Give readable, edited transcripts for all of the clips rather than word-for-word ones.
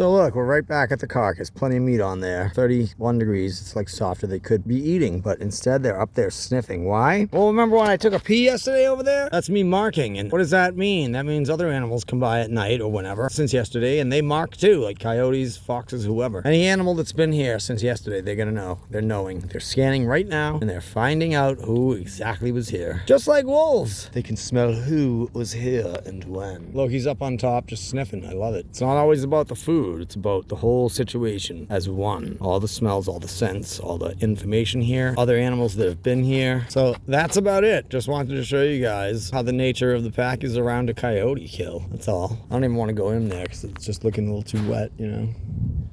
So look, we're right back at the carcass. Plenty of meat on there. 31 degrees. It's like softer. They could be eating, but instead they're up there sniffing. Why? Well, remember when I took a pee yesterday over there? That's me marking. And what does that mean? That means other animals come by at night or whenever since yesterday, and they mark too, like coyotes, foxes, whoever. Any animal that's been here since yesterday, they're gonna know. They're knowing. They're scanning right now, and they're finding out who exactly was here. Just like wolves. They can smell who was here and when. Look, he's up on top just sniffing. I love it. It's not always about the food. It's about the whole situation as one. All the smells, all the scents, all the information here, other animals that have been here. So that's about it. Just wanted to show you guys how the nature of the pack is around a coyote kill. That's all. I don't even want to go in there because it's just looking a little too wet, you know.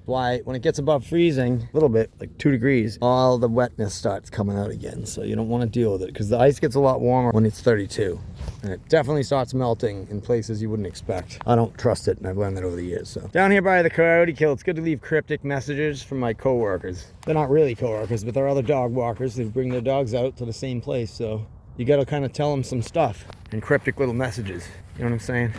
Why, when it gets above freezing, a little bit, like 2 degrees, all the wetness starts coming out again. So you don't want to deal with it because the ice gets a lot warmer when it's 32. And it definitely starts melting in places you wouldn't expect. I don't trust it, and I've learned that over the years. So down here by the coyote kill, it's good to leave cryptic messages from my coworkers. They're not really coworkers, but they're other dog walkers. They bring their dogs out to the same place. So you got to kind of tell them some stuff in cryptic little messages. You know what I'm saying?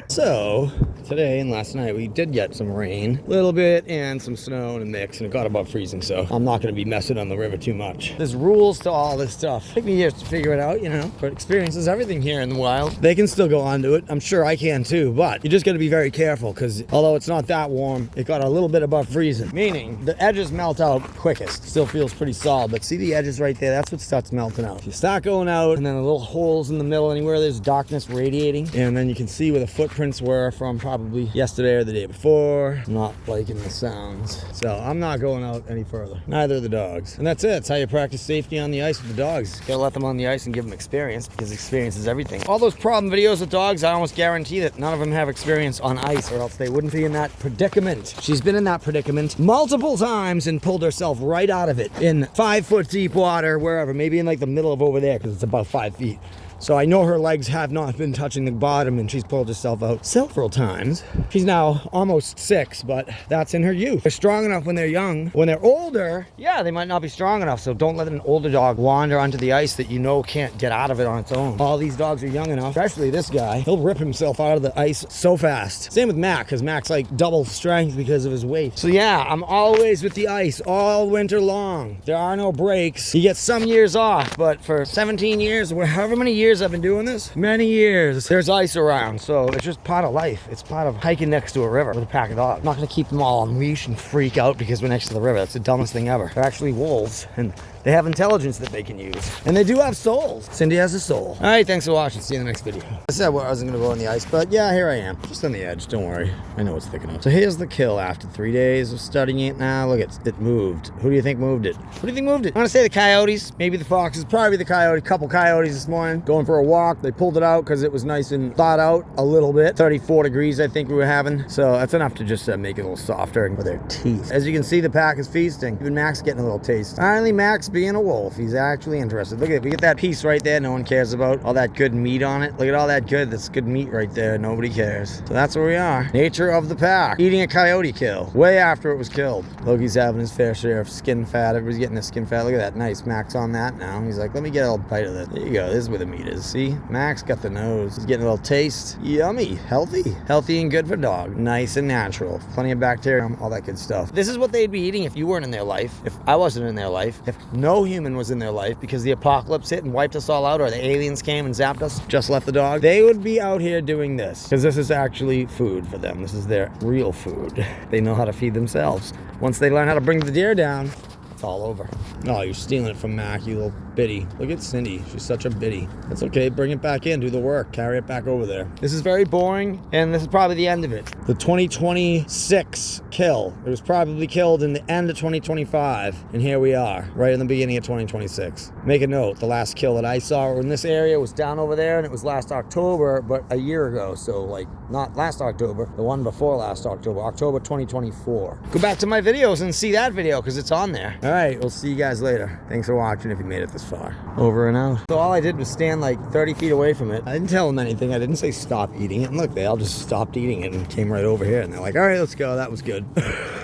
So today and last night we did get some rain, a little bit, and some snow and a mix, and it got above freezing, so I'm not going to be messing on the river too much. There's rules to all this stuff. Take me years to figure it out, you know, but experience is everything here in the wild. They can still go onto it. I'm sure I can too, but you just got to be very careful because although it's not that warm, it got a little bit above freezing, meaning the edges melt out quickest. Still feels pretty solid, but see the edges right there? That's what starts melting out. If you start going out and then the little holes in the middle anywhere, there's darkness radiating, and then you can see where the footprints were from probably yesterday or the day before. I'm not liking the sounds, so I'm not going out any further. Neither are the dogs. And that's it. It's how you practice safety on the ice with the dogs. Gotta let them on the ice and give them experience, because experience is everything. All those problem videos with dogs, I almost guarantee that none of them have experience on ice, or else they wouldn't be in that predicament. She's been in that predicament multiple times and pulled herself right out of it in 5 foot deep water, wherever, maybe in like the middle of over there, because it's about 5 feet. So I know her legs have not been touching the bottom, and she's pulled herself out several times. She's now almost 6, but that's in her youth. They're strong enough when they're young. When they're older, yeah, they might not be strong enough. So don't let an older dog wander onto the ice that you know can't get out of it on its own. All these dogs are young enough, especially this guy. He'll rip himself out of the ice so fast. Same with Mac, because Mac's like double strength because of his weight. So yeah, I'm always with the ice all winter long. There are no breaks. You get some years off, but for 17 years, or however many years I've been doing this, many years, there's ice around. So it's just part of life. It's part of hiking next to a river with a pack of dogs. I'm not going to keep them all on leash and freak out because we're next to the river. That's the dumbest thing ever. They're actually wolves, and they have intelligence that they can use. And they do have souls. Cindy has a soul. All right, thanks for watching. See you in the next video. I said I wasn't going to go on the ice, but yeah, here I am. Just on the edge. Don't worry. I know it's thick enough. So here's the kill after 3 days of studying it now. Look, it moved. Who do you think moved it? Who do you think moved it? I'm going to say the coyotes. Maybe the foxes. Probably the coyote. Couple coyotes this morning. Going for a walk. They pulled it out because it was nice and thawed out a little bit. 34 degrees, I think we were having. So that's enough to just make it a little softer with their teeth. As you can see, the pack is feasting. Even Mac's getting a little taste. Finally, Mac's being a wolf. He's actually interested. Look at it. We get that piece right there no one cares about. All that good meat on it. Look at all that good. That's good meat right there. Nobody cares. So that's where we are. Nature of the pack. Eating a coyote kill. Way after it was killed. Loki's having his fair share of skin fat. Everybody's getting their skin fat. Look at that. Nice. Mac's on that now. He's like, let me get a little bite of it. There you go. This is where the meat is. See? Mac's got the nose. He's getting a little taste. Yummy. Healthy. Healthy and good for dog. Nice and natural. Plenty of bacteria. All that good stuff. This is what they'd be eating if you weren't in their life. If I wasn't in their life. If no human was in their life because the apocalypse hit and wiped us all out, or the aliens came and zapped us, just left the dog, they would be out here doing this, because this is actually food for them. This is their real food. They know how to feed themselves. Once they learn how to bring the deer down, it's all over. Oh, you're stealing it from Mac, you little bitty. Look at Cindy. She's such a bitty. That's okay. Bring it back in. Do the work. Carry it back over there. This is very boring, and this is probably the end of it. The 2026 kill. It was probably killed in the end of 2025, and here we are, right in the beginning of 2026. Make a note. The last kill that I saw in this area was down over there, and it was last October, but a year ago. So, like, not last October. The one before last October. October 2024. Go back to my videos and see that video, because it's on there. All right, we'll see you guys later. Thanks for watching if you made it this far. Over and out. So all I did was stand like 30 feet away from it. I didn't tell them anything. I didn't say stop eating it. And look, they all just stopped eating it and came right over here. And they're like, all right, let's go. That was good.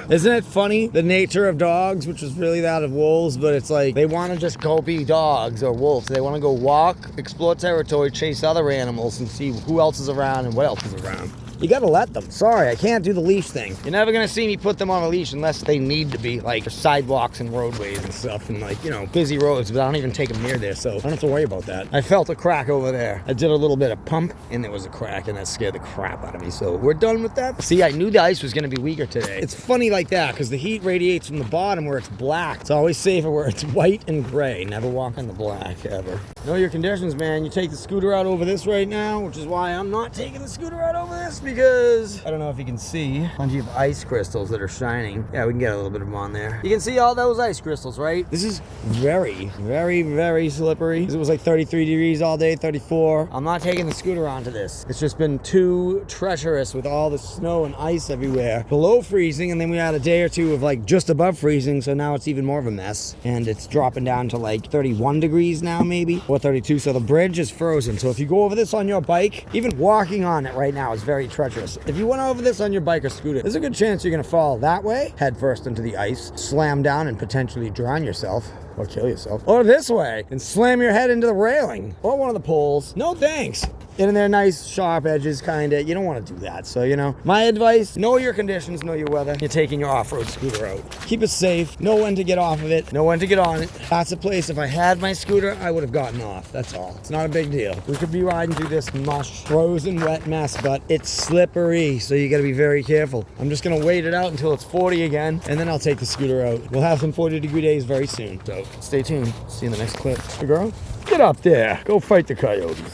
Isn't it funny? The nature of dogs, which is really that of wolves, but it's like they want to just go be dogs or wolves. They want to go walk, explore territory, chase other animals, and see who else is around and what else is around. You gotta let them. Sorry, I can't do the leash thing. You're never gonna see me put them on a leash unless they need to be, like sidewalks and roadways and stuff, and like, you know, busy roads, but I don't even take them near there, so I don't have to worry about that. I felt a crack over there. I did a little bit of pump, and there was a crack, and that scared the crap out of me, so we're done with that. See, I knew the ice was gonna be weaker today. It's funny like that, because the heat radiates from the bottom where it's black. It's always safer where it's white and gray. Never walk on the black, ever. Know your conditions, man. You take the scooter out over this right now, which is why I'm not taking the scooter out over this, because I don't know if you can see plenty of ice crystals that are shining. Yeah, we can get a little bit of them on there. You can see all those ice crystals, right? This is very, very, very slippery. It was like 33 degrees all day, 34. I'm not taking the scooter onto this. It's just been too treacherous with all the snow and ice everywhere. Below freezing, and then we had a day or two of like just above freezing, so now it's even more of a mess. And it's dropping down to like 31 degrees now, maybe, or 32. So the bridge is frozen. So if you go over this on your bike, even walking on it right now is very treacherous. If you went over this on your bike or scooter, there's a good chance you're gonna fall that way, head first into the ice, slam down and potentially drown yourself or kill yourself, or this way and slam your head into the railing or one of the poles. No thanks. And they're nice sharp edges, kind of. You don't want to do that. So, you know, my advice, know your conditions, know your weather. You're taking your off-road scooter out. Keep it safe. Know when to get off of it. Know when to get on it. That's a place, if I had my scooter, I would have gotten off. That's all. It's not a big deal. We could be riding through this mush, frozen, wet mess, but it's slippery, so you got to be very careful. I'm just going to wait it out until it's 40 again, and then I'll take the scooter out. We'll have some 40-degree days very soon, so stay tuned. See you in the next clip. Hey, girl, get up there. Go fight the coyotes.